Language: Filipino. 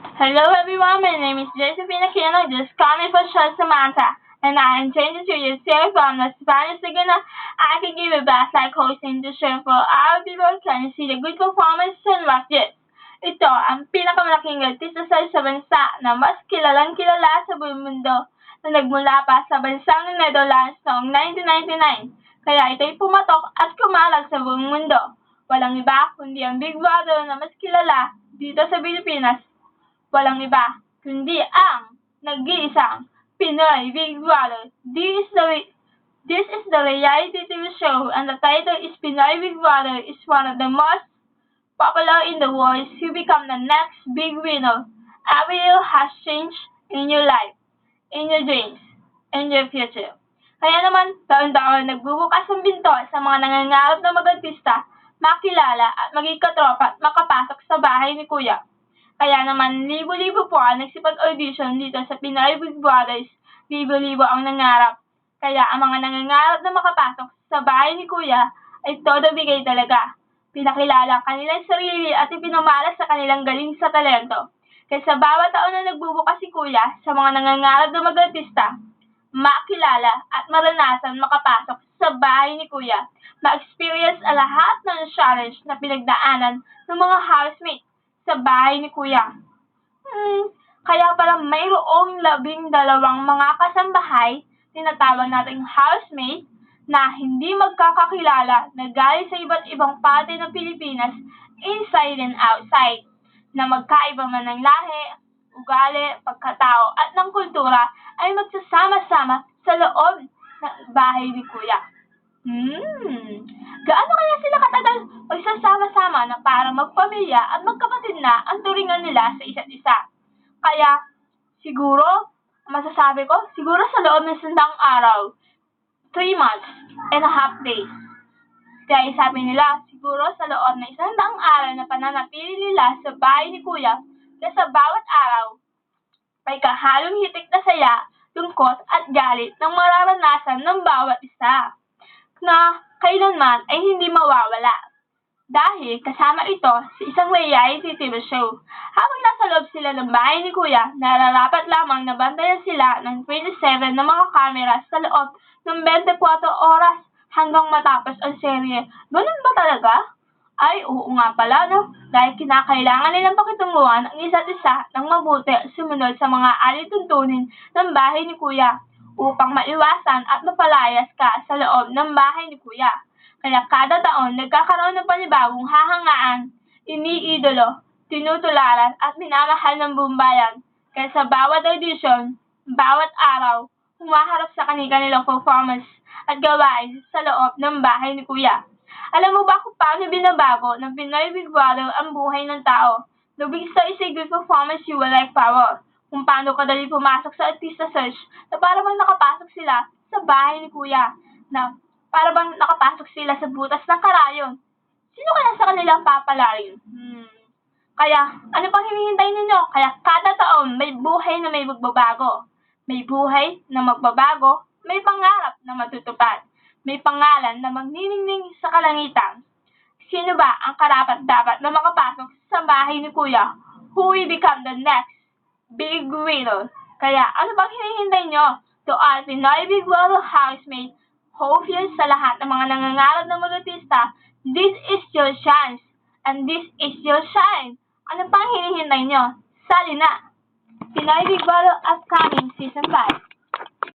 Hello everyone, my name is Josephine Aquino, just call me for short Samantha, and I am 22 years old from the Spanish Laguna. I can give a best like hosting the show for our people can see the good performance and rock it. Ito ang pinakamalaking artista sa bansa na mas kilalang kilala sa buong mundo na nagmula pa sa bansang Netherlands noong 1999. Kaya ito'y pumatok at kumalat sa buong mundo. Walang iba kundi ang Big Brother na mas kilala dito sa Pilipinas. Walang iba kundi ang nag-iisang Pinoy Big Brother. This is the reality TV show and the title is Pinoy Big Brother is one of the most popular in the world who become the next big winner. Every year has changed in your life, in your dreams, in your future. Kaya naman, taon-taon nagbubukas ang pinto sa mga nangangarap na mag-artista, makilala at maging katropa at makapasok sa bahay ni Kuya. Kaya naman, libo-libo po ang nagsipag-audition dito sa Pinoy Big Brothers. Libo-libo ang nangarap. Kaya ang mga nangangarap na makapasok sa bahay ni Kuya ay todo bigay talaga. Pinakilala ang kanilang sarili at ipinamalas sa kanilang galing sa talento. Kaya sa bawat taon na nagbubukas si Kuya sa mga nangangarap na mag-artista, makilala at maranasan makapasok sa bahay ni Kuya, ma-experience ang lahat ng challenge na pinagdaanan ng mga housemate sa bahay ni Kuya. Kaya pala mayroong 12 mga kasambahay, tinatawag nating housemate, na hindi magkakakilala na galing sa iba't ibang parte ng Pilipinas, inside and outside, na magkaiba man ng lahi, ugali, pagkatao at ng kultura ay magsasama-sama sa loob ng bahay ni Kuya. Gaano kaya sila katagal magsasama-sama na para magpamilya at magkapatid na ang turingan nila sa isa't isa? Kaya, siguro, masasabi ko, siguro sa loob ng 100 araw, 3 months and a half days. Kaya sabi nila, siguro sa loob ng 100 araw na pananatili nila sa bahay ni Kuya, kaya sa bawat araw, may kahalong hitik na saya, lungkot at galit ng mararanasan ng bawat isa, na kailanman ay hindi mawawala. Dahil kasama ito sa isang reality TV show. Habang nasa loob sila ng bahay ni Kuya, nararapat lamang na bantayan sila ng 27 na mga kamera sa loob ng 24 oras hanggang matapos ang serye. Ganun ba talaga? Ay, oo nga pala, no? Dahil kinakailangan nilang pakitunguhan ang isa't isa ng mabuti at sumunod sa mga alituntunin ng bahay ni Kuya upang maiwasan at mapalayas ka sa loob ng bahay ni Kuya. Kaya kada taon, nagkakaroon ng panibagong hahangaan, iniidolo, tinutularan at minamahal ng buong bayan. Kaya sa bawat audition, bawat araw, humaharap sa kanilang performance at gawain sa loob ng bahay ni Kuya. Alam mo ba kung paano binabago ng Pinoy Big Brother ang buhay ng tao? The big star is a good performance you will like power. Kung paano kadali pumasok sa artista search na para bang nakapasok sila sa bahay ni Kuya, na para bang nakapasok sila sa butas ng karayon. Sino kaya sa kanilang papalarin? Kaya, ano pang hinihintay ninyo? Kaya kada taon, may buhay na may magbabago. May buhay na magbabago, may pangarap na matutupad. May pangalan na magniningning sa kalangitan. Sino ba ang karapat-dapat na makapasok sa bahay ni Kuya? Who will become the next big winner? Kaya, ano bang hinihintay nyo? To all Pinoy Big Brother housemate, hope yun sa lahat ng mga nangangarap na mag-artista, this is your chance, and this is your shine. Ano pang hinihintay nyo? Sali na! Pinoy Big Brother upcoming Season 5.